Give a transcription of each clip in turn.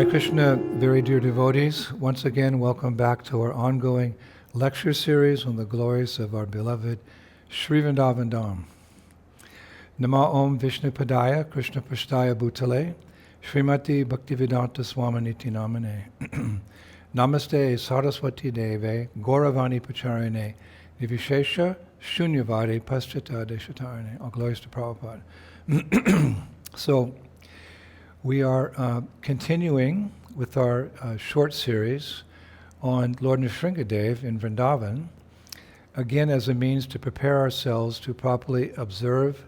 Hare Krishna, very dear devotees. Once again, welcome back to our ongoing lecture series on the glories of our beloved Sri Vrindavan Dham. Nama Om Vishnu Padaya Krishna Pashtaya Bhutale Srimati Bhaktivedanta Swaminiti Namane Namaste Saraswati Deve Gauravani Pacharine Nivishesha Shunyavadi Paschata Deshatarine. All glories to Prabhupada. So, we are continuing with our short series on Lord Nrsimhadev in Vrindavan, again as a means to prepare ourselves to properly observe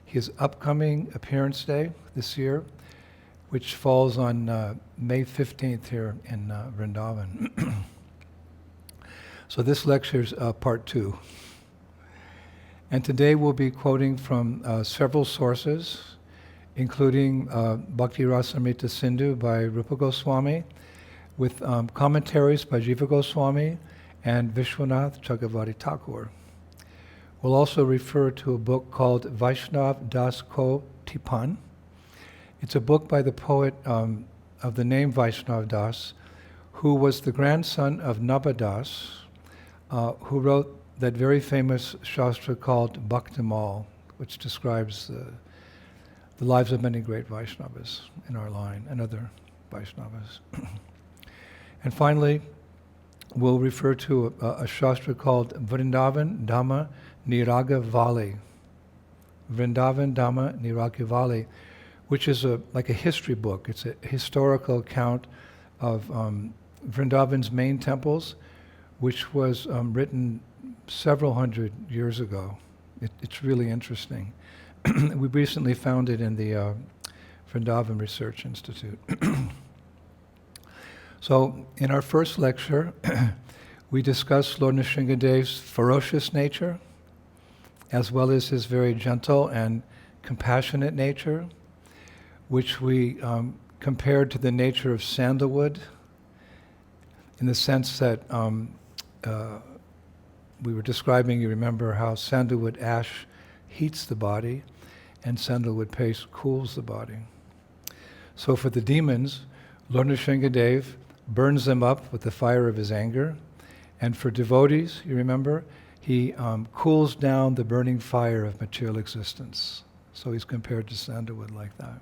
his upcoming appearance day this year, which falls on May 15th here in Vrindavan. So this lecture is part 2. And today we'll be quoting from several sources, including Bhakti Rasamrita Sindhu by Rupa Goswami, with commentaries by Jiva Goswami and Vishwanath Chakravarti Thakur. We'll also refer to a book called Vaishnav Das Ko Tipan. It's a book by the poet of the name Vaishnav Das, who was the grandson of Nabadas, who wrote that very famous shastra called Bhaktimal, which describes the lives of many great Vaishnavas in our line and other Vaishnavas. And finally, we'll refer to a shastra called Vrindavan Dhamma Niragavali. Vrindavan Dhamma Niragavali, which is like a history book. It's a historical account of Vrindavan's main temples, which was written several hundred years ago. It's really interesting. We recently found it in the Vrindavan Research Institute. So, in our first lecture, we discussed Lord Nrsimhadev's ferocious nature, as well as his very gentle and compassionate nature, which we compared to the nature of sandalwood, in the sense that we were describing, you remember, how sandalwood ash heats the body, and sandalwood paste cools the body. So for the demons, Lord Nrsimhadev burns them up with the fire of his anger, and for devotees, you remember, he cools down the burning fire of material existence. So he's compared to sandalwood like that.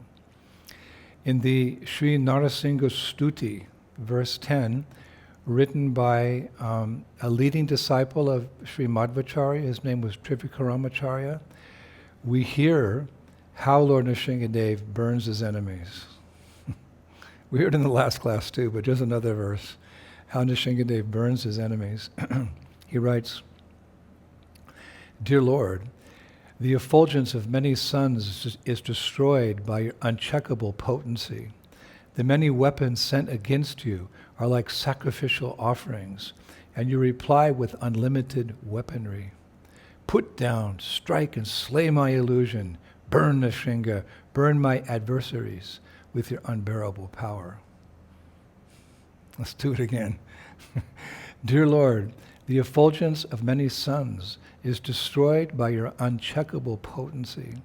In the Sri Narasimha Stuti, verse 10, written by a leading disciple of Sri Madhvacharya, his name was Trivikaramacharya, we hear how Lord Nrsimhadev burns his enemies. We heard in the last class too, but just another verse, how Nrsimhadev burns his enemies. He writes, "Dear Lord, the effulgence of many suns is destroyed by your uncheckable potency. The many weapons sent against you are like sacrificial offerings, and you reply with unlimited weaponry. Put down, strike, and slay my illusion. Burn Nashinga, burn my adversaries with your unbearable power." Let's do it again. Dear Lord, the effulgence of many suns is destroyed by your uncheckable potency.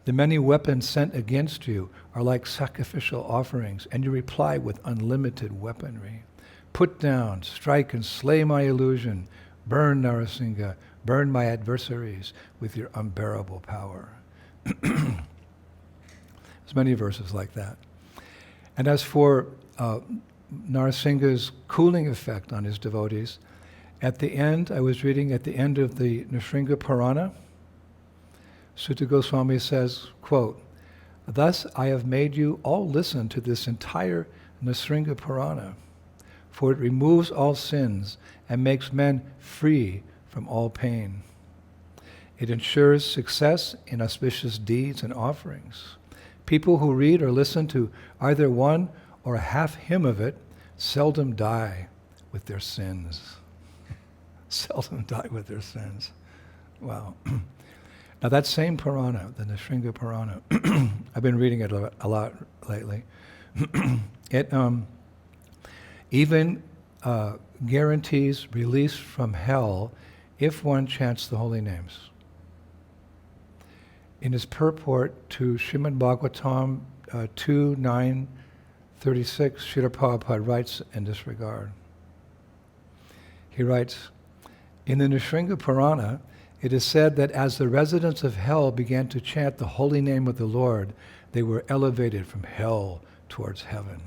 The many weapons sent against you are like sacrificial offerings, and you reply with unlimited weaponry. Put down, strike, and slay my illusion. Burn Nrsimha, burn my adversaries with your unbearable power. There's many verses like that. And as for Nrsimha's cooling effect on his devotees, at the end, I was reading at the end of the Nashinga Purana, Sutta Goswami says, quote, "Thus I have made you all listen to this entire Nashinga Purana, for it removes all sins and makes men free from all pain. It ensures success in auspicious deeds and offerings. People who read or listen to either one or a half hymn of it seldom die with their sins." Seldom die with their sins. Wow. Now that same Purana, the Nashinga Purana, I've been reading it a lot lately. It even guarantees release from hell if one chants the holy names. In his purport to Srimad Bhagavatam 2.9 36, Srila Prabhupada writes in this regard. He writes, in the Nashinga Purana, it is said that as the residents of hell began to chant the holy name of the Lord, they were elevated from hell towards heaven.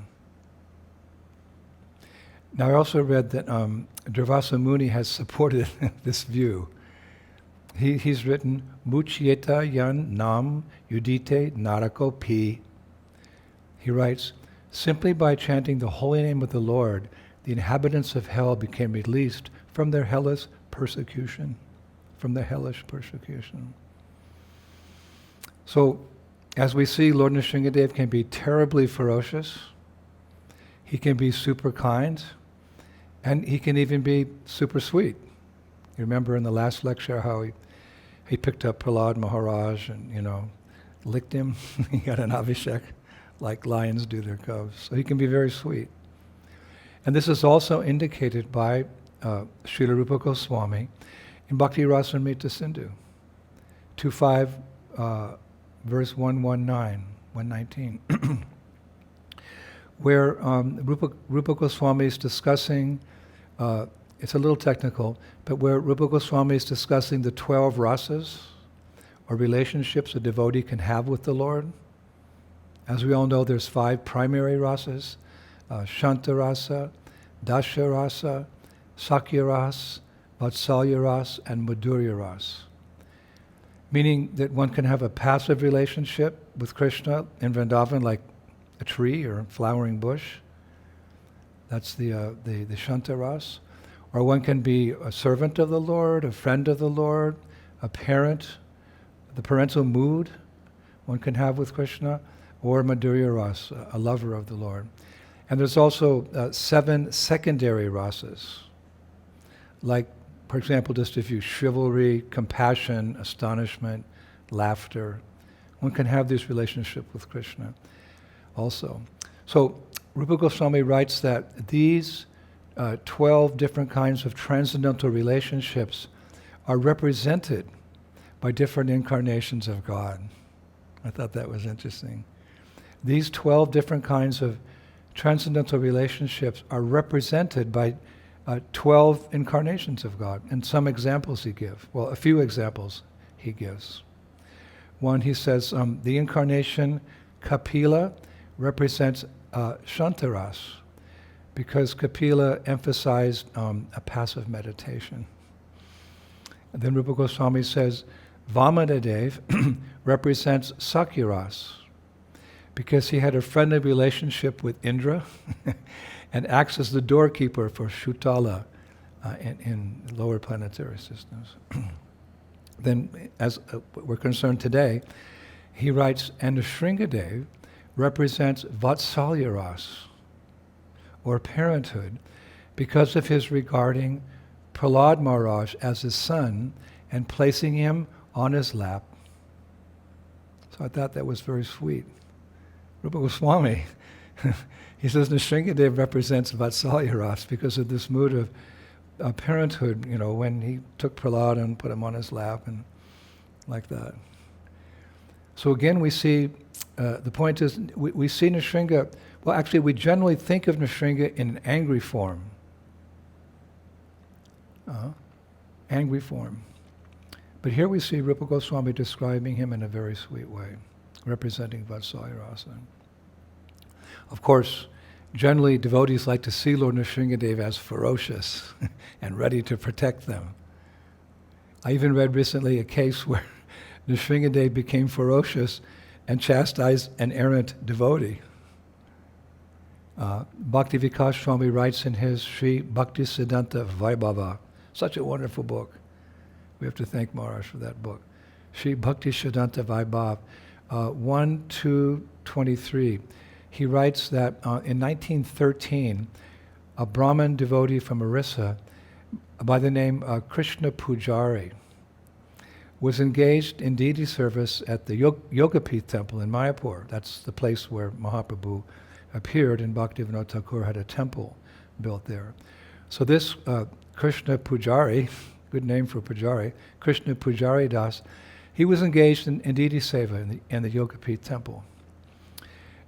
Now I also read that Durvasa Muni has supported this view. He's written, Muchyeta yan nam yudite narako pi. He writes, simply by chanting the holy name of the Lord, the inhabitants of hell became released from their hellish persecution. So, as we see, Lord Nishinkadev can be terribly ferocious. He can be super kind. And he can even be super sweet. You remember in the last lecture how he picked up Prahlad Maharaj and, licked him. He got an abhishek like lions do their cubs. So he can be very sweet. And this is also indicated by Srila Rupa Goswami in Bhakti Rasamrita Sindhu, 2.5, verse 119, where Rupa Goswami is discussing, it's a little technical, but where Rupa Goswami is discussing the 12 rasas, or relationships a devotee can have with the Lord. As we all know, there's 5 primary rasas, Shanta rasa, Dasha rasa, Sakya rasa, Vatsalya rasa, and Madhurya rasa. Meaning that one can have a passive relationship with Krishna in Vrindavan like a tree or a flowering bush. That's the Shanta rasa. Or one can be a servant of the Lord, a friend of the Lord, a parent, the parental mood one can have with Krishna, or Madhurya rasa, a lover of the Lord. And there's also 7 secondary rasas, like, for example, just a few: chivalry, compassion, astonishment, laughter. One can have this relationship with Krishna also. So Rupa Goswami writes that these 12 different kinds of transcendental relationships are represented by different incarnations of God. I thought that was interesting. These 12 different kinds of transcendental relationships are represented by 12 incarnations of God. And some examples he gives. Well, a few examples he gives. One, he says, the incarnation Kapila represents Shantaras, because Kapila emphasized a passive meditation. And then Rupa Goswami says, Vamanadev represents Sakyaras, because he had a friendly relationship with Indra and acts as the doorkeeper for Shutala in lower planetary systems. Then, as we're concerned today, he writes, and Nrsimhadev represents Vatsalya rasa, or parenthood, because of his regarding Prahlad Maharaj as his son and placing him on his lap. So I thought that was very sweet. Rupa Goswami, he says Nrsimhadev represents Vatsalya rasa because of this mood of parenthood, when he took Prahlad and put him on his lap and like that. So again, we see, the point is, we see Nrsimha, well actually we generally think of Nrsimha in an angry form. Angry form. But here we see Rupa Goswami describing him in a very sweet way, representing Vatsalya rasa. Of course, generally devotees like to see Lord Nrsimhadev as ferocious and ready to protect them. I even read recently a case where Nrsimhadev became ferocious and chastised an errant devotee. Bhakti Vikas Swami writes in his Sri Bhakti Siddhanta Vaibhava, such a wonderful book. We have to thank Maharaj for that book. Sri Bhakti Siddhanta Vaibhava, 1-2-23. He writes that in 1913, a Brahmin devotee from Orissa by the name Krishna Pujari was engaged in deity service at the Yogapith temple in Mayapur. That's the place where Mahaprabhu appeared, and Bhaktivinoda Thakur had a temple built there. So this Krishna Pujari, good name for Pujari, Krishna Pujari Das, he was engaged in deity seva in the Yogapith temple.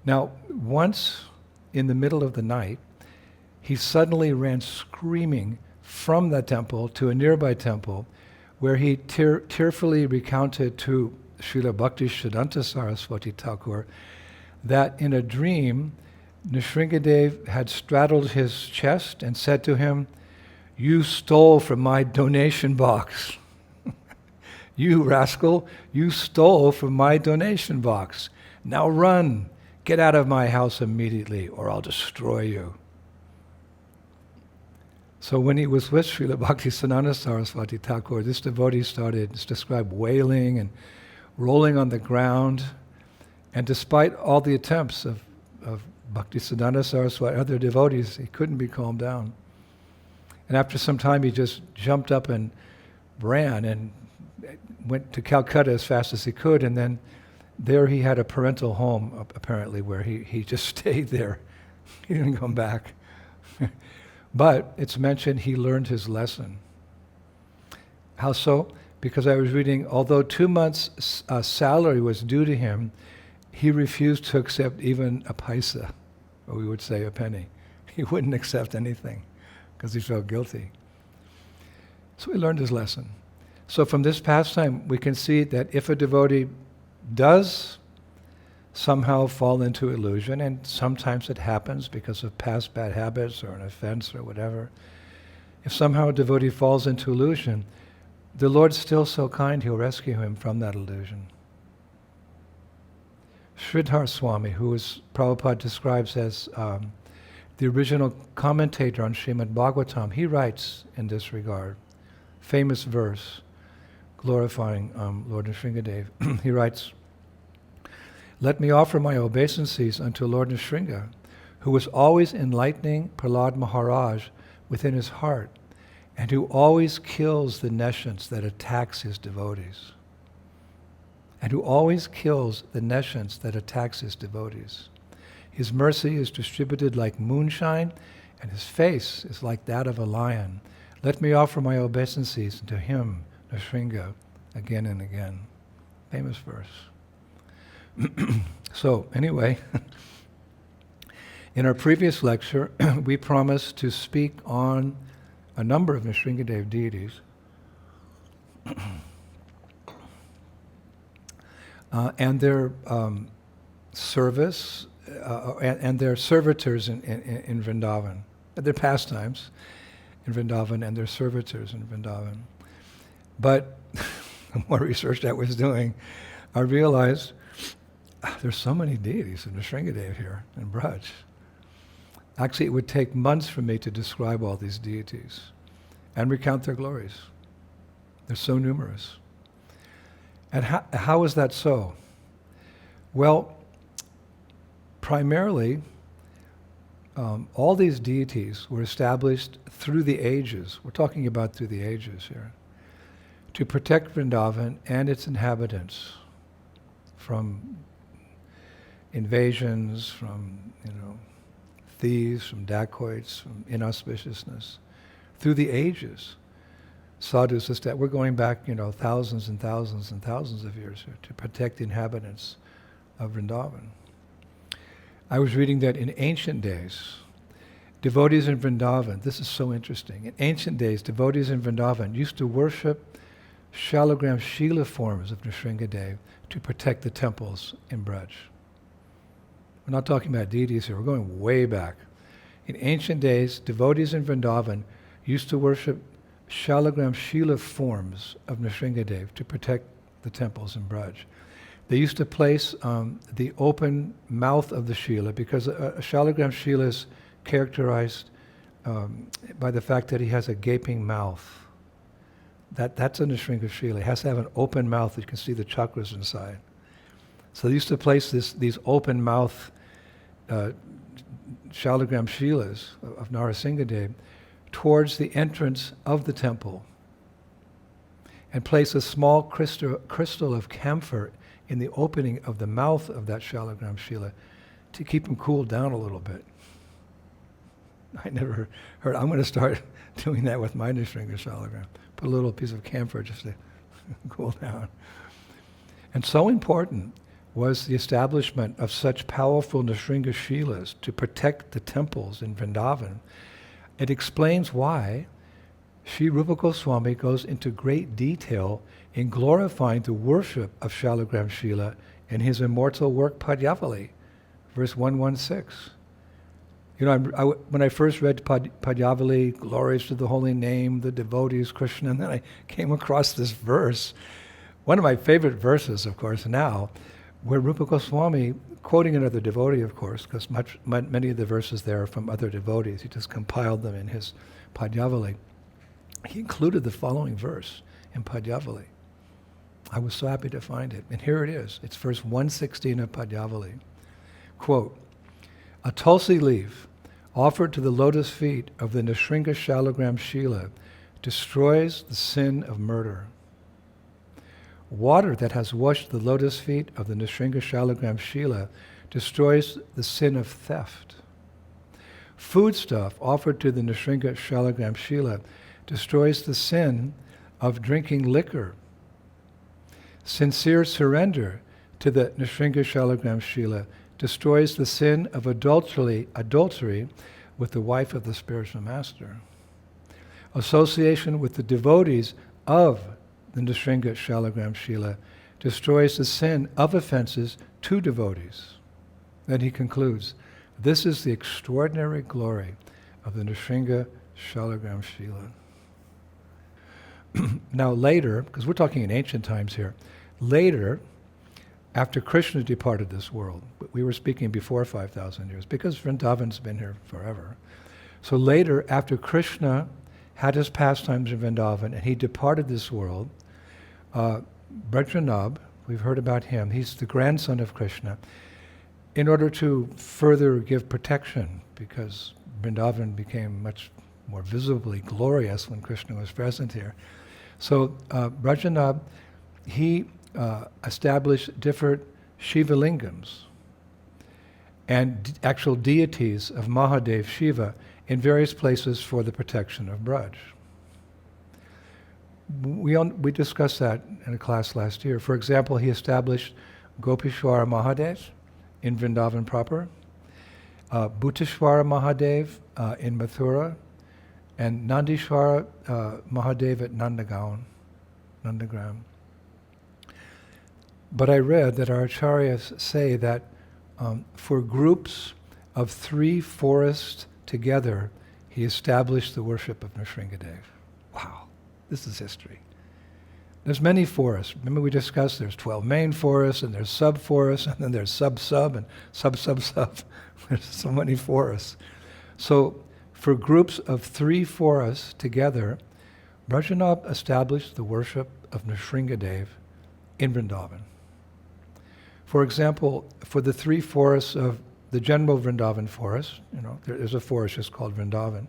Now, once in the middle of the night, he suddenly ran screaming from that temple to a nearby temple, where he tearfully recounted to Srila Bhaktisiddhanta Saraswati Thakur that in a dream, Nishinkadev had straddled his chest and said to him, "You stole from my donation box. You rascal, you stole from my donation box. Now run, get out of my house immediately, or I'll destroy you." So when he was with Srila Bhaktisiddhanta Saraswati Thakur, this devotee started, it's described, wailing and rolling on the ground. And despite all the attempts of Bhaktisiddhanta Saraswati, other devotees, he couldn't be calmed down. And after some time, he just jumped up and ran and went to Calcutta as fast as he could. And then there he had a parental home, apparently, where he just stayed there. He didn't come back. But it's mentioned he learned his lesson. How so? Because I was reading, although 2 months' salary was due to him, he refused to accept even a paisa, or we would say a penny. He wouldn't accept anything because he felt guilty. So he learned his lesson. So from this pastime, we can see that if a devotee does somehow fall into illusion, and sometimes it happens because of past bad habits or an offense or whatever, if somehow a devotee falls into illusion, the Lord's still so kind, he'll rescue him from that illusion. Sridhar Swami, who is Prabhupada describes as the original commentator on Srimad Bhagavatam, he writes in this regard, famous verse glorifying Lord Nrsimhadev. He writes, "Let me offer my obeisances unto Lord Nrsimha, who was always enlightening Prahlad Maharaj within his heart, and who always kills the nescience that attacks his devotees." And who always kills the nescience that attacks his devotees. His mercy is distributed like moonshine, and his face is like that of a lion. Let me offer my obeisances to him, Nashinga, again and again. Famous verse. So, anyway, in our previous lecture, we promised to speak on a number of Nishinkadev deities. And their service, and their servitors in Vrindavan, their pastimes in Vrindavan, and their servitors in Vrindavan. But the more research I was doing, I realized there's so many deities in Nrsimhadev here in Braj. Actually, it would take months for me to describe all these deities and recount their glories. They're so numerous. And how is that so? Well, primarily, all these deities were established through the ages. We're talking about through the ages here, to protect Vrindavan and its inhabitants from invasions, from thieves, from dacoits, from inauspiciousness. Through the ages, sadhus, that we're going back, thousands and thousands and thousands of years here to protect the inhabitants of Vrindavan. I was reading that in ancient days, devotees in Vrindavan, this is so interesting, in ancient days, devotees in Vrindavan used to worship shalagram shila forms of Nrsimhadev to protect the temples in Braj. We're not talking about deities here, we're going way back. In ancient days, devotees in Vrindavan used to worship shalagram shila forms of Nrsimhadev to protect the temples in Braj. They used to place the open mouth of the shila, because a shalagram shila is characterized by the fact that he has a gaping mouth. That's a Nrsimha shila. It has to have an open mouth that you can see the chakras inside. So they used to place these open mouth shalagram shilas of Nrsimhadev towards the entrance of the temple, and place a small crystal of camphor in the opening of the mouth of that shalagram shila to keep him cooled down a little bit. I never heard. I'm going to start doing that with my Nrsimha shalagram. Put a little piece of camphor just to cool down. And so important was the establishment of such powerful Nashinga Shilas to protect the temples in Vrindavan. It explains why Sri Rupa Goswami goes into great detail in glorifying the worship of Shalagram Shila in his immortal work Padyavali, verse 116. You know, when I first read Padyavali, glories to the holy name, the devotees, Krishna, and then I came across this verse, one of my favorite verses, of course, now, where Rupa Goswami, quoting another devotee, of course, because many of the verses there are from other devotees, he just compiled them in his Padyavali. He included the following verse in Padyavali. I was so happy to find it. And here it is. It's verse 116 of Padyavali. Quote, "A tulsi leaf offered to the lotus feet of the Nishinga Shalagram Shila destroys the sin of murder. Water that has washed the lotus feet of the Nishinga Shalagram Shila destroys the sin of theft. Foodstuff offered to the Nishinga Shalagram Shila destroys the sin of drinking liquor. Sincere surrender to the Nishinga Shalagram Shila destroys the sin of adultery with the wife of the spiritual master. Association with the devotees of the Nishinga Shalagram Shila destroys the sin of offenses to devotees." Then he concludes, "This is the extraordinary glory of the Nishinga Shalagram Shila." Now later, because we're talking in ancient times here, later, after Krishna departed this world, we were speaking before 5,000 years, because Vrindavan's been here forever. So later, after Krishna had his pastimes in Vrindavan and he departed this world, Vraja, we've heard about him, he's the grandson of Krishna, in order to further give protection, because Vrindavan became much more visibly glorious when Krishna was present here. So Vraja, he established different Shiva lingams and actual deities of Mahadev Shiva in various places for the protection of Braj. We discussed that in a class last year. For example, he established Gopishwara Mahadev in Vrindavan proper, Bhuteshwara Mahadev in Mathura, and Nandishwara Mahadev at Nandagram. But I read that our acharyas say that for groups of 3 forests together, he established the worship of Nrsimhadev. Wow, this is history. There's many forests. Remember we discussed there's 12 main forests, and there's sub-forests, and then there's sub-sub, and sub-sub-sub. There's so many forests. So for groups of 3 forests together, Vraja established the worship of Nrsimhadev in Vrindavan. For example, for the 3 forests of the general Vrindavan forest, there's a forest just called Vrindavan.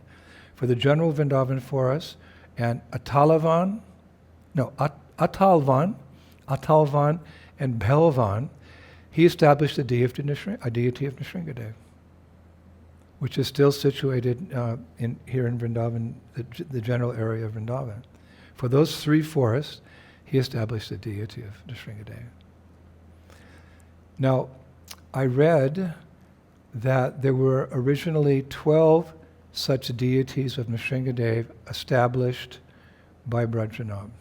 For the general Vrindavan forest and Atalvan and Belvan, he established a deity of Nishinkadev, which is still situated here in Vrindavan, the general area of Vrindavan. For those 3 forests, he established the deity of Nishinkadev. Now, I read that there were originally 12 such deities of Nishinkadev established by Vraja,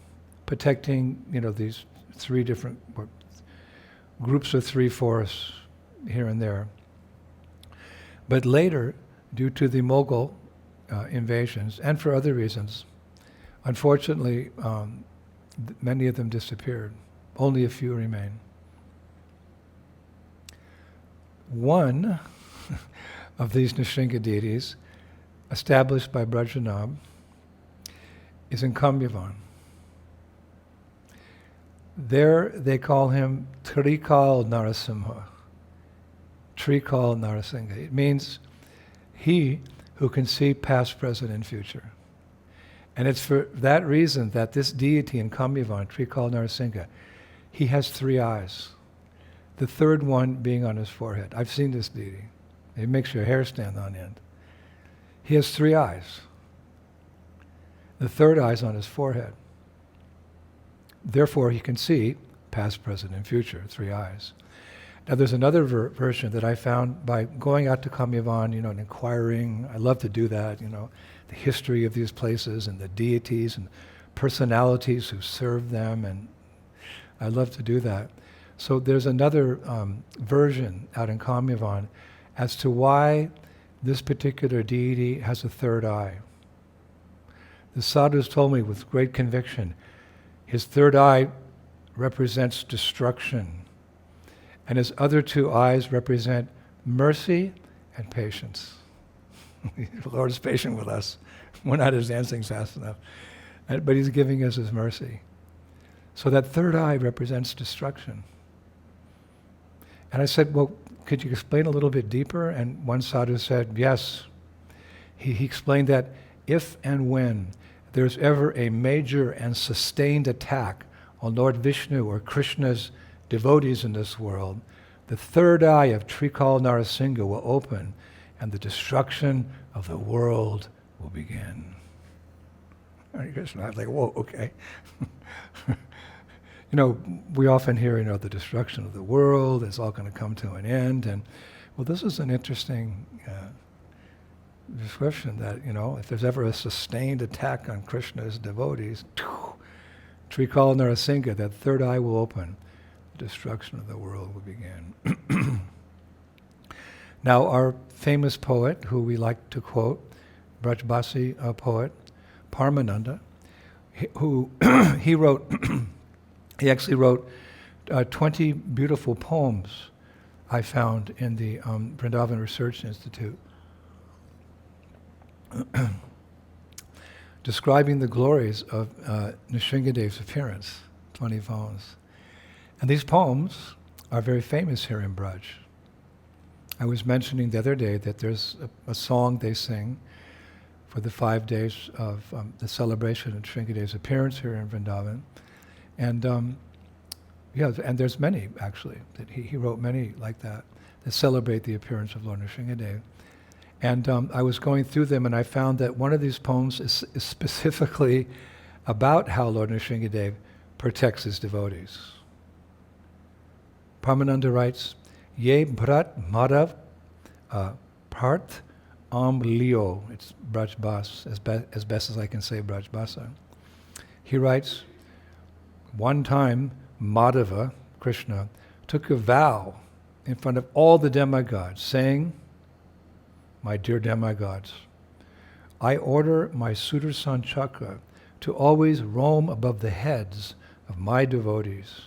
protecting, these 3 different groups of 3 forests here and there. But later, due to the Mughal invasions, and for other reasons, unfortunately, many of them disappeared. Only a few remain. One of these Nishinga deities, established by Vraja, is in Kamyavan. There they call him Trikal Narasimha. Trikal Narasimha. It means he who can see past, present, and future. And it's for that reason that this deity in Kamyavan, Trikal Narasimha, he has 3 eyes. The 3rd one being on his forehead. I've seen this deity. It makes your hair stand on end. He has 3 eyes. The 3rd eye is on his forehead. Therefore, he can see past, present, and future, 3 eyes. Now there's another version that I found by going out to Kamyavan, and inquiring. I love to do that, the history of these places and the deities and personalities who serve them, and I love to do that. So there's another version out in Kamyavan as to why this particular deity has a third eye. The sadhus told me with great conviction, his third eye represents destruction, and his other two eyes represent mercy and patience. The Lord is patient with us. We're not advancing fast enough. But he's giving us his mercy. So that third eye represents destruction. And I said, well, could you explain a little bit deeper? And one sadhu said, yes. He explained that if and when there's ever a major and sustained attack on Lord Vishnu or Krishna's devotees in this world, the third eye of Trikal Nrsimha will open and the destruction of the world will begin. Hare Krishna. I was like, whoa, okay. We often hear, the destruction of the world, it's all going to come to an end. And, well, this is an interesting description that, if there's ever a sustained attack on Krishna's devotees, Trikal Nrsimha, that third eye will open. The destruction of the world will begin. Now, our famous poet, who we like to quote, Brajbasi poet, Paramananda, he actually wrote 20 beautiful poems I found in the Vrindavan Research Institute, describing the glories of Nishinkadev's appearance, 20 poems. And these poems are very famous here in Braj. I was mentioning the other day that there's a song they sing for the 5 days of the celebration of Nishinkadev's appearance here in Vrindavan. And and there's many, actually, that he wrote many like that celebrate the appearance of Lord Nrsimhadev. And I was going through them, and I found that one of these poems is specifically about how Lord Nrsimhadev protects his devotees. Paramananda writes, Ye Bharat Madhav Parth Leo. It's Brajbas, as best as I can say Brajbasa. He writes, one time Madhava, Krishna, took a vow in front of all the demigods, saying, my dear demigods, I order my Sudarshan Chakra to always roam above the heads of my devotees.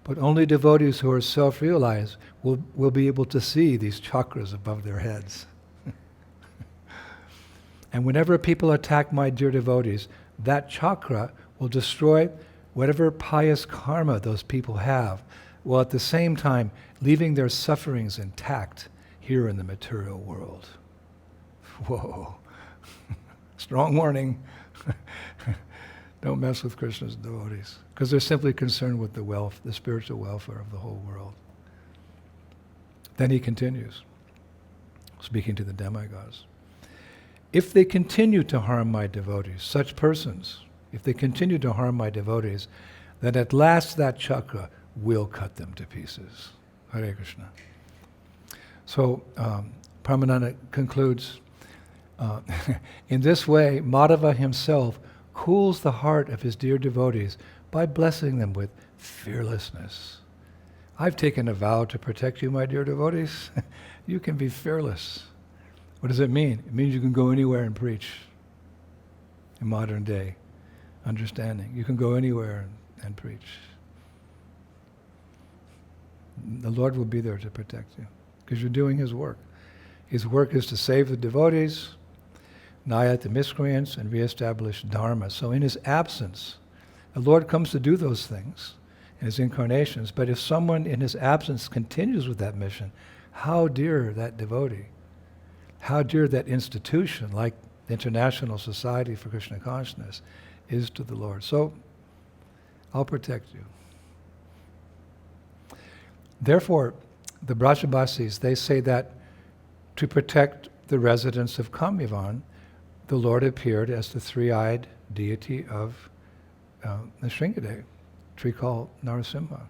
But only devotees who are self-realized will be able to see these chakras above their heads. And whenever people attack my dear devotees, that chakra will destroy whatever pious karma those people have, while at the same time leaving their sufferings intact here in the material world. Whoa. Strong warning. Don't mess with Krishna's devotees, because they're simply concerned with the spiritual welfare of the whole world. Then he continues, speaking to the demigods. If they continue to harm my devotees, such persons, if they continue to harm my devotees, then at last that chakra will cut them to pieces. Hare Krishna. So Paramananda concludes, in this way, Madhava himself cools the heart of his dear devotees by blessing them with fearlessness. I've taken a vow to protect you, my dear devotees. You can be fearless. What does it mean? It means you can go anywhere and preach in modern day understanding. You can go anywhere and preach. The Lord will be there to protect you because you're doing His work. His work is to save the devotees, nayat the miscreants, and reestablish Dharma. So in His absence, the Lord comes to do those things in His incarnations. But if someone in His absence continues with that mission, how dear that devotee, how dear that institution like the International Society for Krishna Consciousness is to the Lord. So I'll protect you. Therefore, the Brajbasis, they say that to protect the residents of Kamyavan, the Lord appeared as the three-eyed deity of Nishinkadev, Trikal Nrsimha.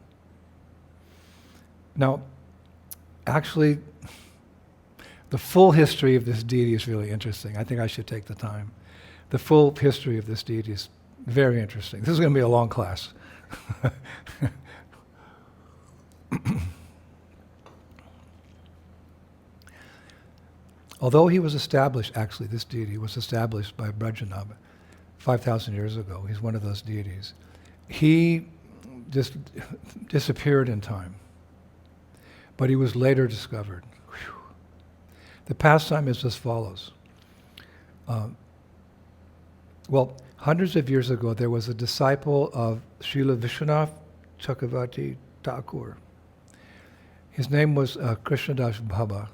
Now, actually, the full history of this deity is really interesting. I think I should take the time. The full history of this deity is very interesting. This is going to be a long class. Although he was established, actually, this deity was established by Vraja 5,000 years ago. He's one of those deities. He just disappeared in time. But he was later discovered. Whew. The pastime is as follows. Hundreds of years ago, there was a disciple of Srila Vishwanath Chakravarti Thakur. His name was Krishnadas Bhava.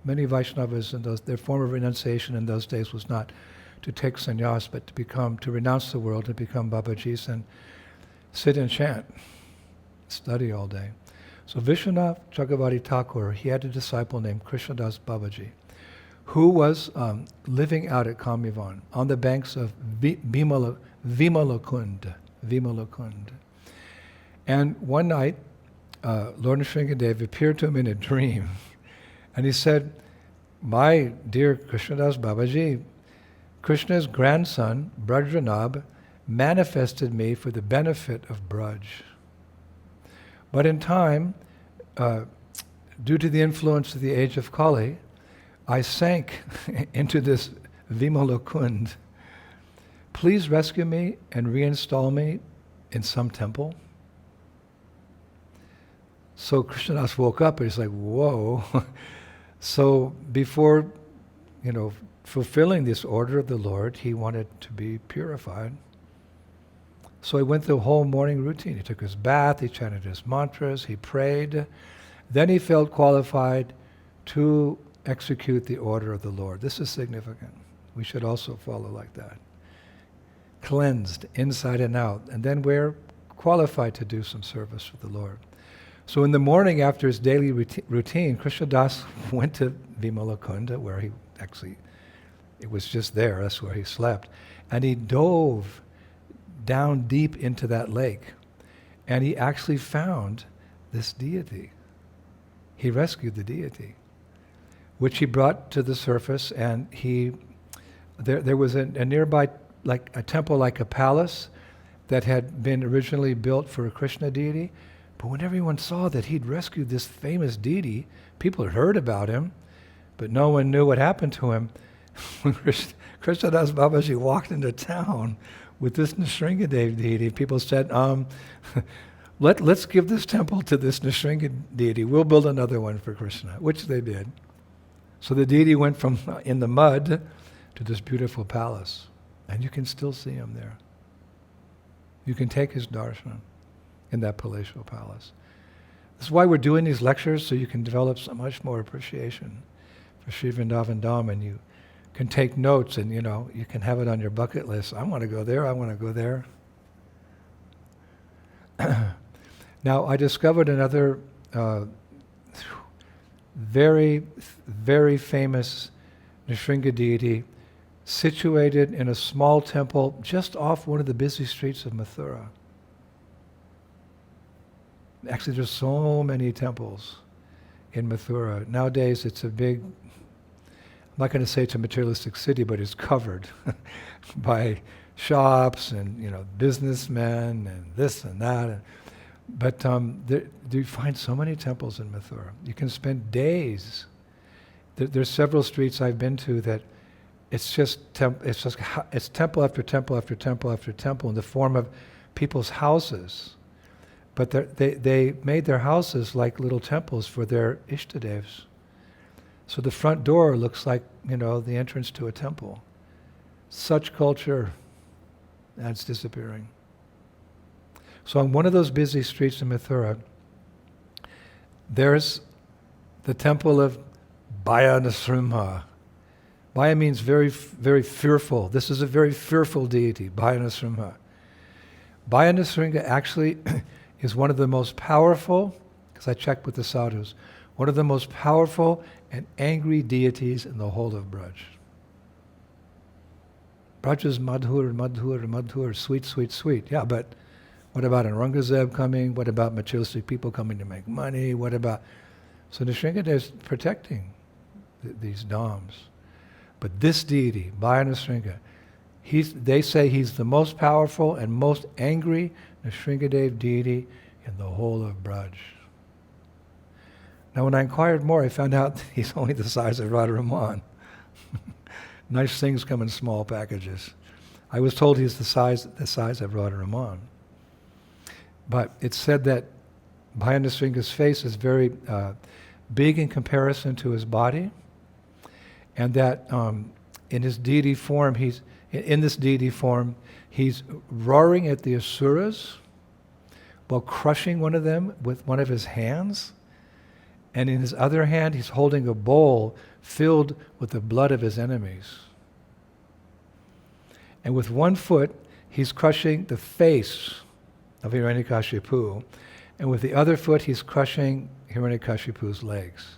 Many Vaishnavas, their form of renunciation in those days was not to take sannyas, but to renounce the world, to become Babajis and sit and chant, study all day. So Vishwanath Chakravarti Thakur, he had a disciple named Krishnadas Babaji, who was living out at Kamyavan on the banks of Vimalakund. And one night, Lord Nrsimhadeva appeared to him in a dream, and he said, "My dear Krishnadas Babaji, Krishna's grandson, Brajranab, manifested me for the benefit of Braj. But in time, due to the influence of the age of Kali, I sank into this Vimalakund. Please rescue me and reinstall me in some temple." So Krishnadas woke up and he's like, whoa. So before, fulfilling this order of the Lord, he wanted to be purified. So he went through the whole morning routine. He took his bath, he chanted his mantras, he prayed. Then he felt qualified to execute the order of the Lord. This is significant. We should also follow like that. Cleansed inside and out. And then we're qualified to do some service for the Lord. So in the morning after his daily routine, Krishnadas went to Vimalakunda, where it was just there, that's where he slept. And he dove down deep into that lake. And he actually found this deity. He rescued the deity, which he brought to the surface, and there was a nearby, like a temple, like a palace, that had been originally built for a Krishna deity. But when everyone saw that he'd rescued this famous deity, people had heard about him, but no one knew what happened to him. When Krishnadas Babaji walked into town with this Nishinkadev deity, people said, let's give this temple to this Nishinka deity. We'll build another one for Krishna, which they did. So the deity went from in the mud to this beautiful palace. And you can still see him there. You can take his darshan in that palatial palace. This is why we're doing these lectures, so you can develop so much more appreciation for Sri Vrindavan Dham, and you can take notes, and you can have it on your bucket list. I want to go there, I want to go there. Now, I discovered another very, very famous Nishinga deity situated in a small temple just off one of the busy streets of Mathura. Actually, there's so many temples in Mathura. Nowadays, it's a big, I'm not going to say it's a materialistic city, but it's covered by shops and, businessmen and this and that. But you find so many temples in Mathura. You can spend days. There's several streets I've been to that it's temple after temple after temple after temple in the form of people's houses. But they made their houses like little temples for their Ishtadevs. So the front door looks like, the entrance to a temple. Such culture, that's disappearing. So on one of those busy streets in Mathura, there's the temple of Bhaya Nrsimha. Bhaya means very, very fearful. This is a very fearful deity, Bhaya Nrsimha. Bhaya Nrsimha actually is one of the most powerful, because I checked with the sadhus, one of the most powerful and angry deities in the whole of Braj. Braj is Madhur, Madhur, Madhur, sweet, sweet, sweet. Yeah, but What about Aurangzeb coming? What about materialistic people coming to make money? What about... So Nishinkadev is protecting these dhams. But this deity, Bhaya Nrsimha, they say he's the most powerful and most angry Nrsimhadev deity in the whole of Braj. Now when I inquired more, I found out that he's only the size of Radharaman. Nice things come in small packages. I was told he's the size of Radharaman. But it's said that Bhaya Nrsimha's face is very big in comparison to his body, and that in his deity form, he's roaring at the asuras while crushing one of them with one of his hands, and in his other hand he's holding a bowl filled with the blood of his enemies. And with one foot he's crushing the face of Hiranyakashipu, and with the other foot he's crushing Hiranyakashipu's legs.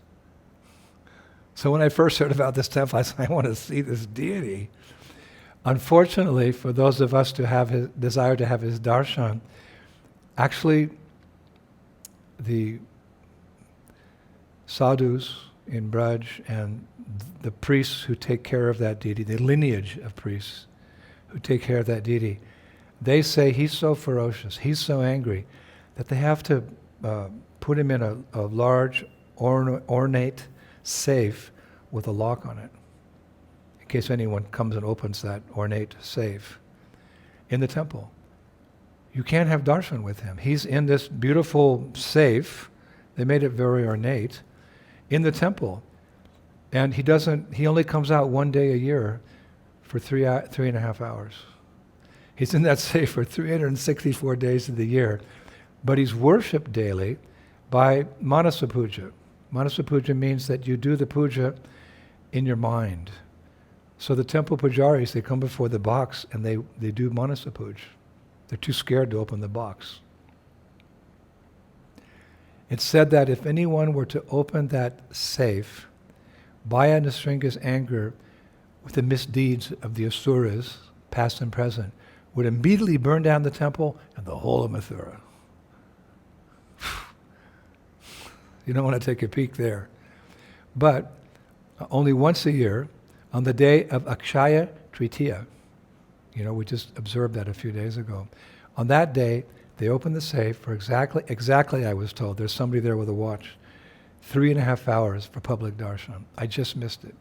So when I first heard about this temple, I said, I want to see this deity. Unfortunately, for those of us to have his desire to have his darshan, actually the sadhus in Braj and the priests who take care of that deity, the lineage of priests who take care of that deity, they say he's so ferocious, he's so angry, that they have to put him in a large ornate safe with a lock on it, in case anyone comes and opens that ornate safe in the temple. You can't have darshan with him. He's in this beautiful safe, they made it very ornate, in the temple. And he only comes out one day a year for 3.5 hours. He's in that safe for 364 days of the year, but he's worshipped daily by Manusa Puja. Manusa Puja means that you do the puja in your mind. So the temple pujaris, they come before the box and they do Manusa Puja. They're too scared to open the box. It's said that if anyone were to open that safe, Bhaya Nrsimha's anger with the misdeeds of the asuras, past and present, would immediately burn down the temple and the whole of Mathura. You don't want to take a peek there. But only once a year, on the day of Akshaya Tritiya, we just observed that a few days ago. On that day, they open the safe for exactly I was told, there's somebody there with a watch, 3.5 hours for public darshan. I just missed it.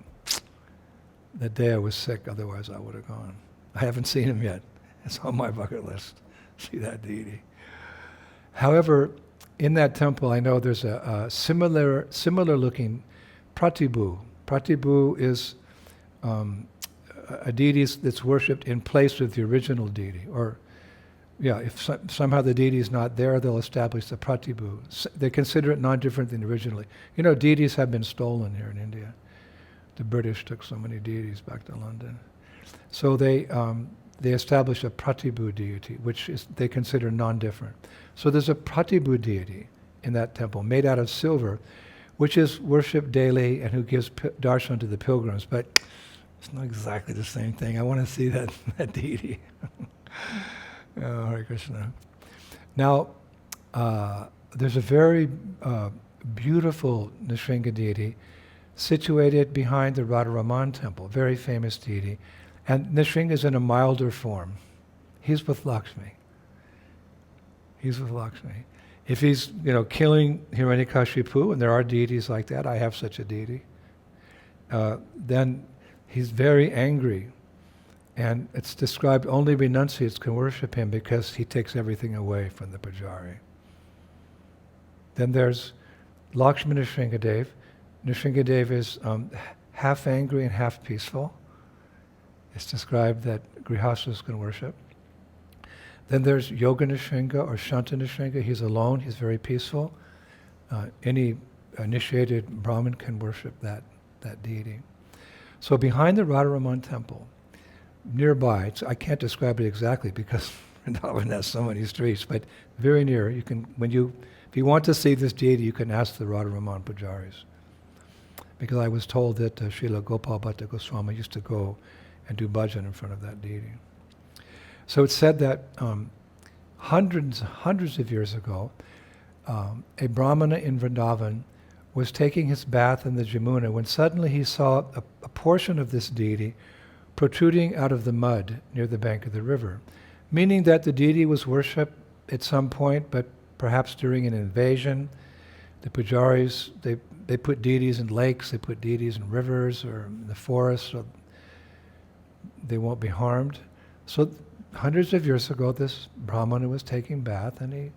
That day I was sick, otherwise I would have gone. I haven't seen him yet. It's on my bucket list, see that deity. However, in that temple, I know there's a similar looking Pratibhu. Pratibhu is a deity that's worshipped in place with the original deity. Or, if somehow the deity is not there, they'll establish the Pratibhu. They consider it non-different than originally. Deities have been stolen here in India. The British took so many deities back to London. So they establish a Pratibhu deity, which they consider non-different. So there's a Pratibhu deity in that temple, made out of silver, which is worshipped daily and who gives darshan to the pilgrims. But it's not exactly the same thing. I want to see that deity. Oh, Hare Krishna. Now, there's a very beautiful Nrsimha deity situated behind the Radharaman temple, very famous deity. And Nrsimha is in a milder form. He's with Lakshmi. He's with Lakshmi. If he's, killing Hiranyakashipu, and there are deities like that, I have such a deity, then he's very angry. And it's described only renunciates can worship him because he takes everything away from the pujari. Then there's Lakshmi Nishinkadev. Nishinkadev is half angry and half peaceful. It's described that grihasthas can worship. Then there's Yoga Nrsimha or Shanta Nrsimha. He's alone, he's very peaceful. Any initiated Brahmin can worship that deity. So behind the Radharaman temple, nearby, I can't describe it exactly because Vrindavan has so many streets, but very near, if you want to see this deity, you can ask the Radharaman pujaris. Because I was told that Srila Gopal Bhatta Goswami used to go and do bhajan in front of that deity. So it's said that hundreds of years ago, a Brahmana in Vrindavan was taking his bath in the Jamuna when suddenly he saw a portion of this deity protruding out of the mud near the bank of the river, meaning that the deity was worshipped at some point, but perhaps during an invasion. The pujaris, they put deities in lakes, they put deities in rivers or in the forest so they won't be harmed. So hundreds of years ago, this Brahmana was taking bath and he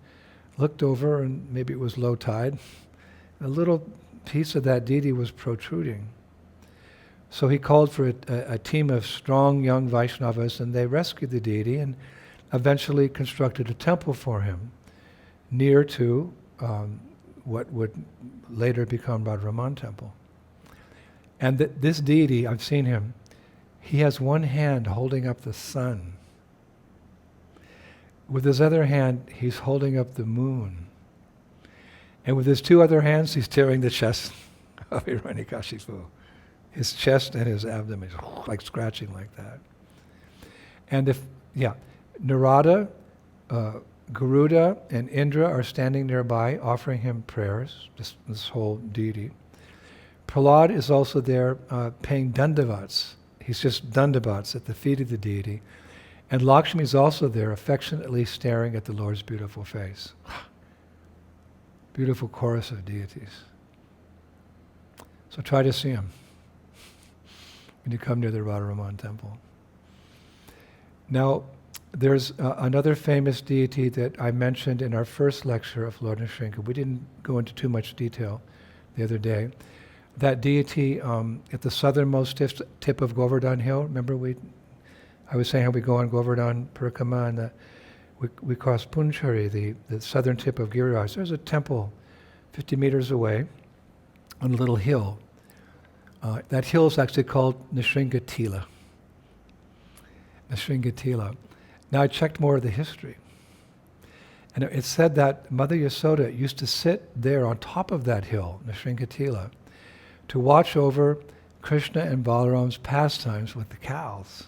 looked over, and maybe it was low tide, a little piece of that deity was protruding. So he called for a team of strong young Vaishnavas, and they rescued the deity and eventually constructed a temple for him near to what would later become Radharaman Temple. And this deity, I've seen him, he has one hand holding up the sun. With his other hand, he's holding up the moon. And with his two other hands, he's tearing the chest of Hiranyakashipu. His chest and his abdomen, like scratching like that. And Narada, Garuda, and Indra are standing nearby offering him prayers, this whole deity. Prahlad is also there paying dandavats. He's just dandavats at the feet of the deity. And Lakshmi is also there affectionately staring at the Lord's beautiful face. Beautiful chorus of deities. So try to see him when you come near the Radharaman Temple. Now, there's another famous deity that I mentioned in our first lecture of Lord Nrsimha. We didn't go into too much detail the other day. That deity at the southernmost tip of Govardhan Hill, remember I was saying how we go on Govardhan Parikrama and we cross Punchari, the southern tip of Giriraj. There's a temple 50 meters away on a little hill. That hill is actually called Nishinkadev. Nishinkadev. Now I checked more of the history. And it said that Mother Yasoda used to sit there on top of that hill, Nishinkadev, to watch over Krishna and Balaram's pastimes with the cows.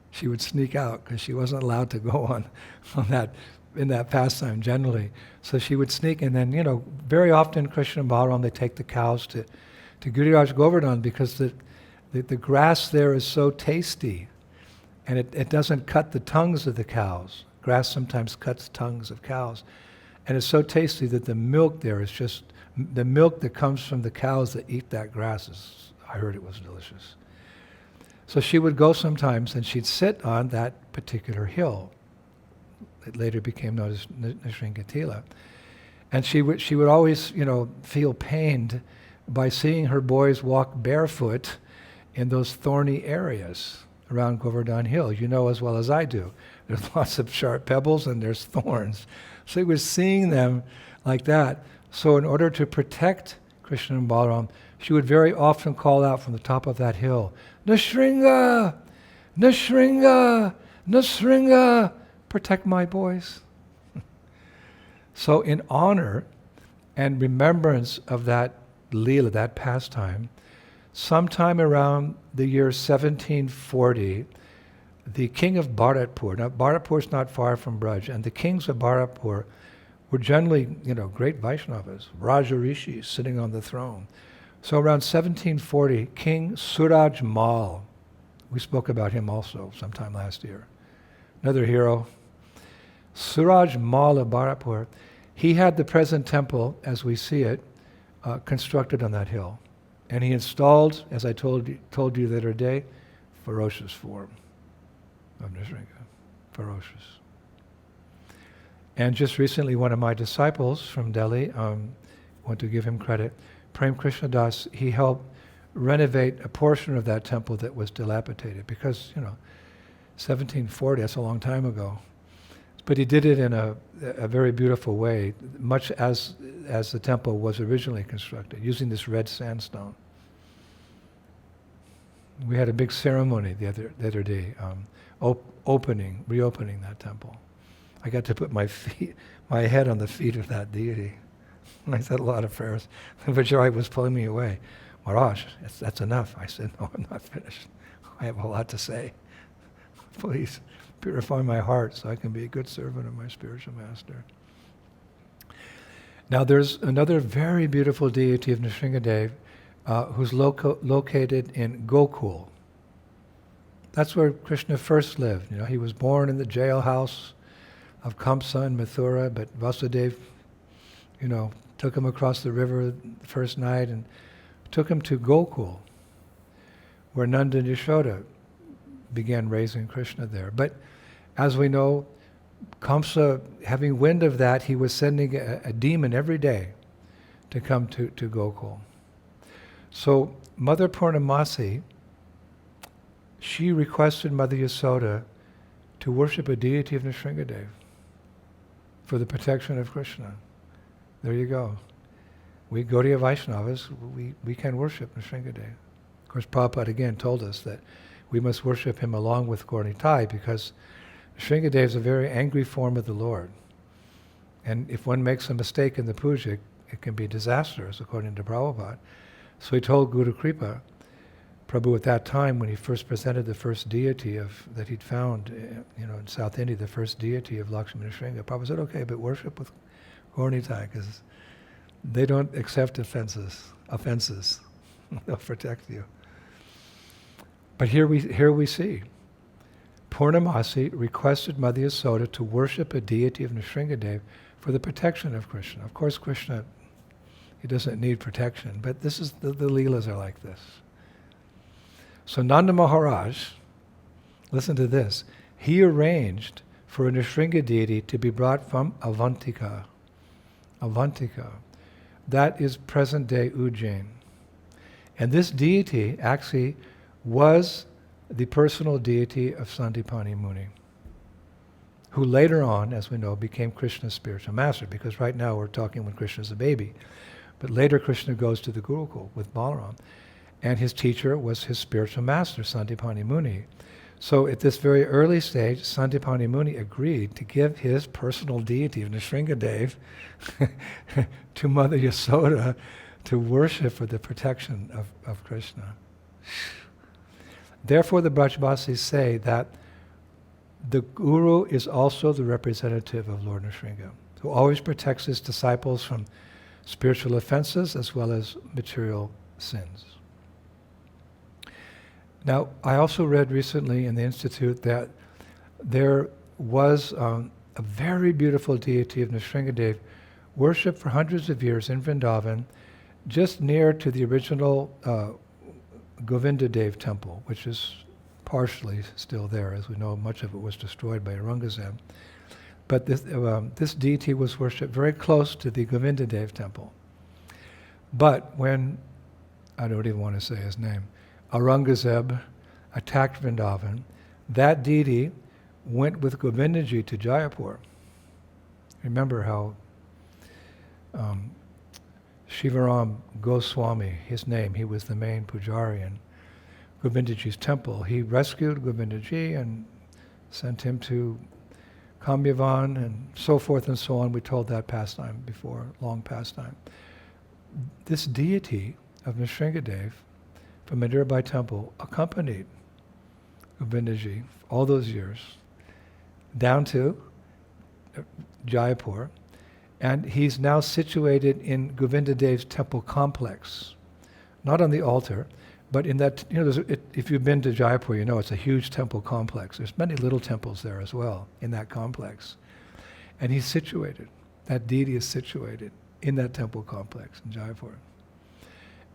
She would sneak out because she wasn't allowed to go on in that pastime generally. So she would sneak, and then, very often Krishna and Balaram, they take the cows to Giriraj Govardhan because the grass there is so tasty, and it doesn't cut the tongues of the cows. Grass sometimes cuts tongues of cows. And it's so tasty that the milk there is just, the milk that comes from the cows that eat that grass I heard it was delicious. So she would go sometimes and she'd sit on that particular hill. It later became known as Nishinkadev. And she would always, feel pained by seeing her boys walk barefoot in those thorny areas around Govardhan Hill. You know as well as I do. There's lots of sharp pebbles and there's thorns. So he was seeing them like that. So in order to protect Krishna and Balaram, she would very often call out from the top of that hill, Nrsimha! Nrsimha! Nrsimha! Protect my boys. So in honor and remembrance of that Leela, that pastime, sometime around the year 1740, the King of Bharatpur, now Bharatpur is not far from Braj, and the kings of Bharatpur were generally, great Vaishnavas, Vraja rishis sitting on the throne. So around 1740, King Suraj Mal, we spoke about him also sometime last year, another hero, Suraj Mal of Bharatpur, he had the present temple, as we see it, constructed on that hill. And he installed, as I told you the other day, ferocious form of Nrsimha, ferocious. And just recently, one of my disciples from Delhi, want to give him credit, Prem Krishna Das, he helped renovate a portion of that temple that was dilapidated because, 1740, that's a long time ago. But he did it in a very beautiful way, much as the temple was originally constructed, using this red sandstone. We had a big ceremony the other day, reopening that temple. I got to put my head on the feet of that deity. And I said a lot of prayers. The Vajrayana was pulling me away. Maharaj, that's enough. I said, no, I'm not finished. I have a lot to say. Please purify my heart so I can be a good servant of my spiritual master. Now there's another very beautiful deity of Nishinkadev who's located in Gokul. That's where Krishna first lived. He was born in the jailhouse of Kamsa in Mathura, but Vasudeva, took him across the river the first night and took him to Gokul, where Nanda and Yashoda began raising Krishna there. But as we know, Kamsa, having wind of that, he was sending a demon every day to come to Gokul. So Mother Purnamasi, she requested Mother Yasoda to worship a deity of Nrsimhadev for the protection of Krishna. There you go. We Gaudiya Vaishnavas, we can worship Nrsimhadev. Of course, Prabhupada again told us that we must worship him along with Gaur Nitai because Nrsimhadev is a very angry form of the Lord. And if one makes a mistake in the puja, it can be disastrous, according to Prabhupada. So he told Guru Kripa, Prabhu at that time, when he first presented the first deity that he'd found, in South India, the first deity of Lakshmi Nrsimha, Prabhupada said, okay, but worship with Gaur Nitai, because they don't accept offenses. They'll protect you. But here we see, Purnamasi requested Mother Yasoda to worship a deity of Nrsimhadev for the protection of Krishna. Of course, Krishna, he doesn't need protection, but this is the Leelas are like this. So Nanda Maharaj, listen to this, he arranged for a Nrsimha deity to be brought from Avantika. That is present-day Ujjain. And this deity actually was the personal deity of Sandipani Muni, who later on, as we know, became Krishna's spiritual master, because right now we're talking when Krishna's a baby. But later Krishna goes to the Gurukul with Balaram, and his teacher was his spiritual master, Sandipani Muni. So at this very early stage, Sandipani Muni agreed to give his personal deity of Nishinkadev to Mother Yasoda to worship for the protection of Krishna. Therefore, the Brajbasis say that the Guru is also the representative of Lord Nrsimha, who always protects his disciples from spiritual offenses as well as material sins. Now, I also read recently in the Institute that there was a very beautiful deity of Nrsimhadev worshipped for hundreds of years in Vrindavan, just near to the original Govindadev temple, which is partially still there. As we know, much of it was destroyed by Aurangzeb. But this deity was worshipped very close to the Govindadev temple. But when, I don't even want to say his name, Aurangzeb attacked Vrindavan, that deity went with Govindaji to Jaipur. Remember how Shivaram Goswami, his name, he was the main pujari in Govindaji's temple. He rescued Govindaji and sent him to Kamyavan and so forth and so on. We told that pastime before, long pastime. This deity of Nishinkadev from a nearby temple accompanied Govindaji all those years down to Jaipur, and he's now situated in Govindadev's temple complex, not on the altar, but in that, if you've been to Jaipur, you know it's a huge temple complex. There's many little temples there as well in that complex. And he's situated, that deity is situated in that temple complex in Jaipur.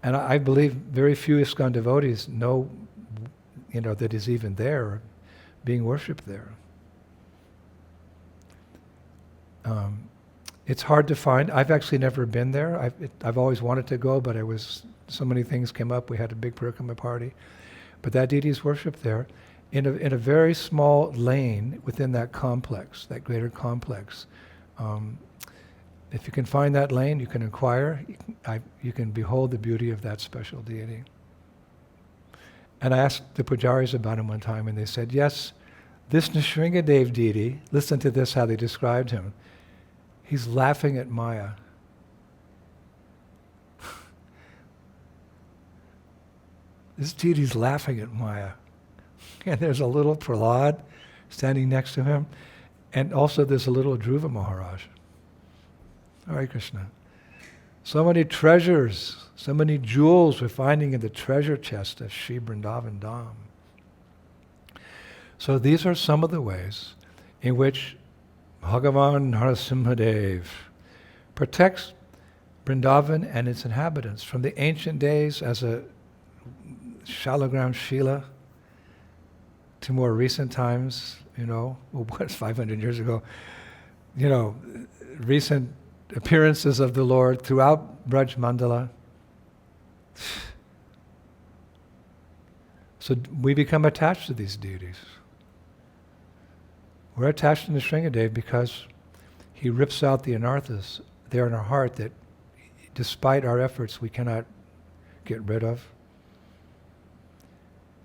And I believe very few ISKCON devotees know, that he's even there, being worshipped there. It's hard to find. I've actually never been there. I've always wanted to go, but so many things came up. We had a big Parikama party. But that deity is worshipped there in a very small lane within that complex, that greater complex. If you can find that lane, you can inquire. You can behold the beauty of that special deity. And I asked the pujaris about him one time, and they said, yes, this Nishinkadev deity, listen to this, how they described him. He's laughing at Maya. This deity's laughing at Maya. And there's a little Prahlad standing next to him. And also there's a little Dhruva Maharaj. Hare Krishna. So many treasures, so many jewels we're finding in the treasure chest of Sri Vrindavan Dham. So these are some of the ways in which Bhagavan Nrsimhadeva protects Vrindavan and its inhabitants from the ancient days as a Shalagram Shila to more recent times, what's 500 years ago, recent appearances of the Lord throughout Braj Mandala. So we become attached to these deities. We're attached to Nishinkadev because he rips out the anarthas there in our heart that despite our efforts we cannot get rid of.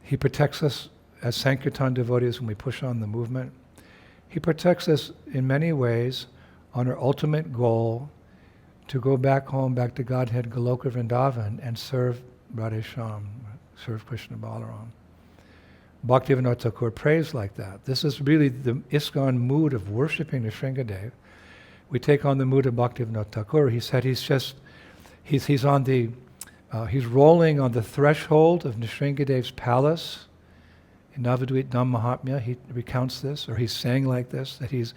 He protects us as Sankirtan devotees when we push on the movement. He protects us in many ways on our ultimate goal to go back home, back to Godhead, Goloka Vrindavan, and serve Radhesham, serve Krishna Balaram. Bhaktivinoda Thakur prays like that. This is really the ISKCON mood of worshipping Nishinkadev. We take on the mood of Bhaktivinoda Thakur. He said he's rolling on the threshold of Nishinkadev's palace. In Navadvip Dham Mahatmya, he recounts this, or he's saying like this, that he's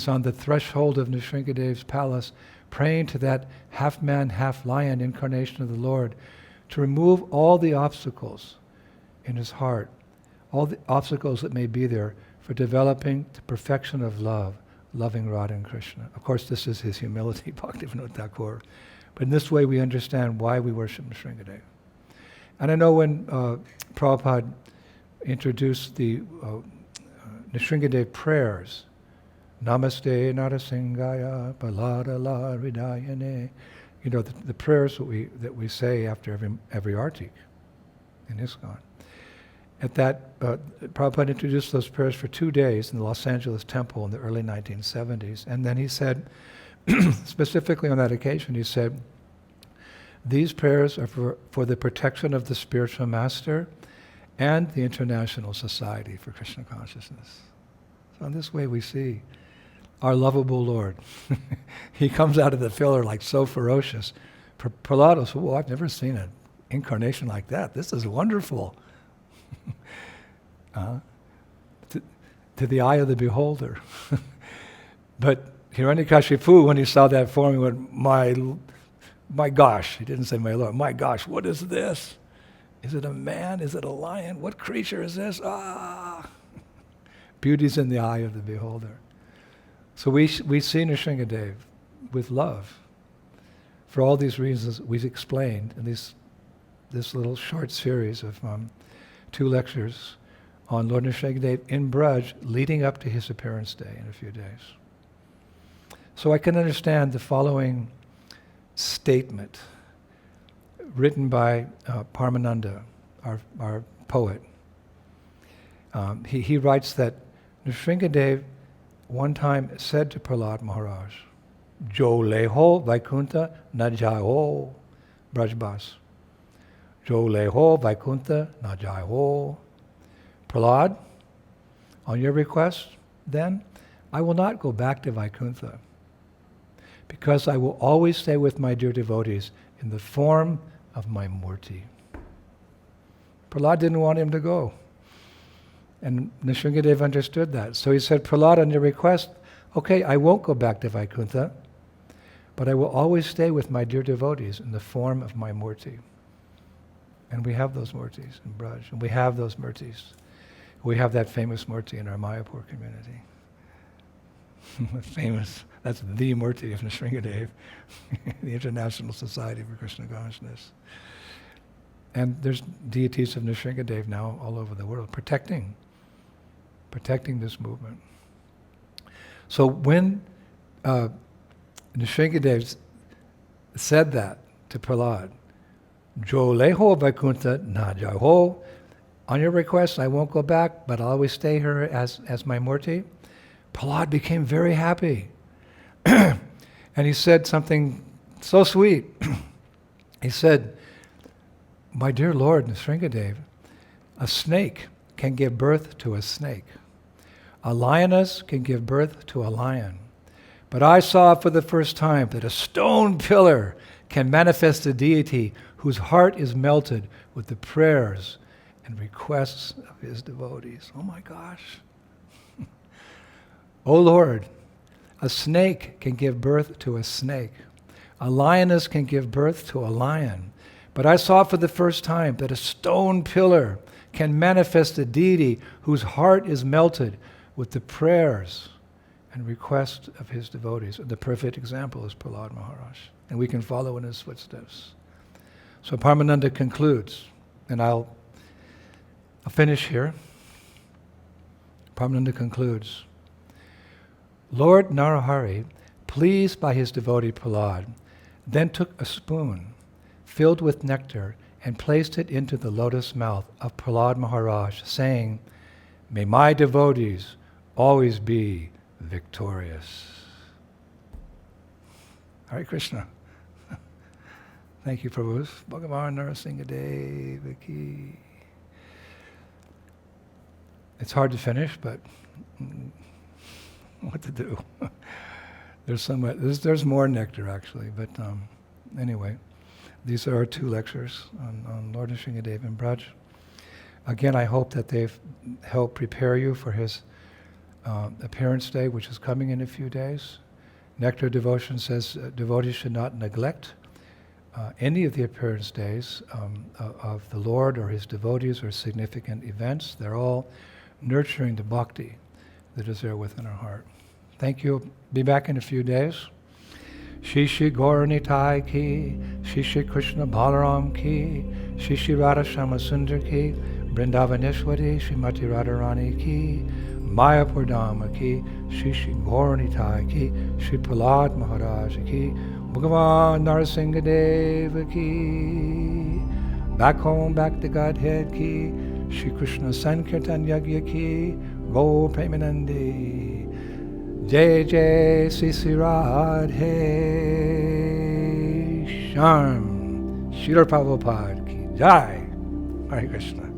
on the threshold of Nishinkadev's palace, praying to that half-man, half-lion incarnation of the Lord to remove all the obstacles in his heart, all the obstacles that may be there for developing the perfection of love, loving Radha and Krishna. Of course, this is his humility, Bhaktivinoda Thakur. But in this way, we understand why we worship Nishinkadev. And I know when Prabhupada introduced the Nishinkadev prayers, Namaste Narasingaya Paladala Hridayane, the prayers that we say after every artik in ISKCON. At that, Prabhupada introduced those prayers for 2 days in the Los Angeles temple in the early 1970s. And then he said, specifically on that occasion, he said, these prayers are for the protection of the spiritual master and the International Society for Krishna Consciousness. So in this way we see our lovable Lord. He comes out of the filler like so ferocious. Prahlada said, I've never seen an incarnation like that. This is wonderful. To the eye of the beholder. But Hiranyakashipu, when he saw that form, he went, my gosh. He didn't say my Lord. My gosh, what is this? Is it a man? Is it a lion? What creature is this? Beauty's in the eye of the beholder. So we see Nishinkadev with love. For all these reasons we've explained in this little short series of 2 lectures on Lord Nrsimhadeva in Braj leading up to his appearance day in a few days. So I can understand the following statement written by Paramananda, our poet. He writes that Nrsimhadev one time said to Prahlad Maharaj, Jo leho Vaikuntha na jao Brajbas. Jo leho Vaikuntha na jao. Prahlad, on your request, then, I will not go back to Vaikuntha, because I will always stay with my dear devotees in the form of my murti. Prahlad didn't want him to go. And Nishinkadev understood that. So he said, Prahlad, on your request, okay, I won't go back to Vaikuntha, but I will always stay with my dear devotees in the form of my murti. And we have those murtis in Braj, and we have those murtis. We have that famous murti in our Mayapur community. Famous, that's the murti of Nrsimhadev, the International Society for Krishna Consciousness. And there's deities of Nrsimhadev now all over the world, protecting this movement. So when Nrsimhadev said that to Prahlad, Jo leho Vaikuntha na jaho, on your request I won't go back, but I'll always stay here as my murti, Prahlad became very happy. And he said something so sweet. He said, my dear Lord Nrsimhadev, a snake can give birth to a snake. A lioness can give birth to a lion. But I saw for the first time that a stone pillar can manifest a deity whose heart is melted with the prayers and requests of his devotees. Oh my gosh. Oh Lord, a snake can give birth to a snake. A lioness can give birth to a lion. But I saw for the first time that a stone pillar can manifest a deity whose heart is melted with the prayers and requests of his devotees. The perfect example is Prahlad Maharaj, and we can follow in his footsteps. So Paramananda concludes, and I'll finish here. Paramananda concludes, Lord Narahari, pleased by his devotee Prahlad, then took a spoon filled with nectar and placed it into the lotus mouth of Prahlad Maharaj, saying, may my devotees always be victorious. Hare Krishna. Thank you, Prabhu. Bhagavan Nrsimhadeva ki. It's hard to finish, but what to do? There's more nectar actually, but anyway, these are our 2 lectures on Lord Nrsimhadeva and Vraja. Again, I hope that they've helped prepare you for his appearance day, which is coming in a few days. Nectar Devotion says devotees should not neglect any of the appearance days of the Lord or his devotees or significant events. They're all nurturing the bhakti that is there within our heart. Thank you. Be back in a few days. Shri Shri Gaur Nitai ki, Shri Shri Krishna Balaram ki, Shri Shri Radha Shama Sundar ki, Vrindavaneshwari Srimati Radharani ki, Mayapur Dhama ki, Shri Shri Gaur Nitai ki, Shri Prahlad Maharaj ki, Bhagavan Nrsimhadeva ki, back home, back to Godhead ki, Shri Krishna Sankirtan Yagya ki, Go Premanandi, Jai Jai Sri Sri Radhe Shyam, Srila Prabhupada ki Jai. Hare Krishna.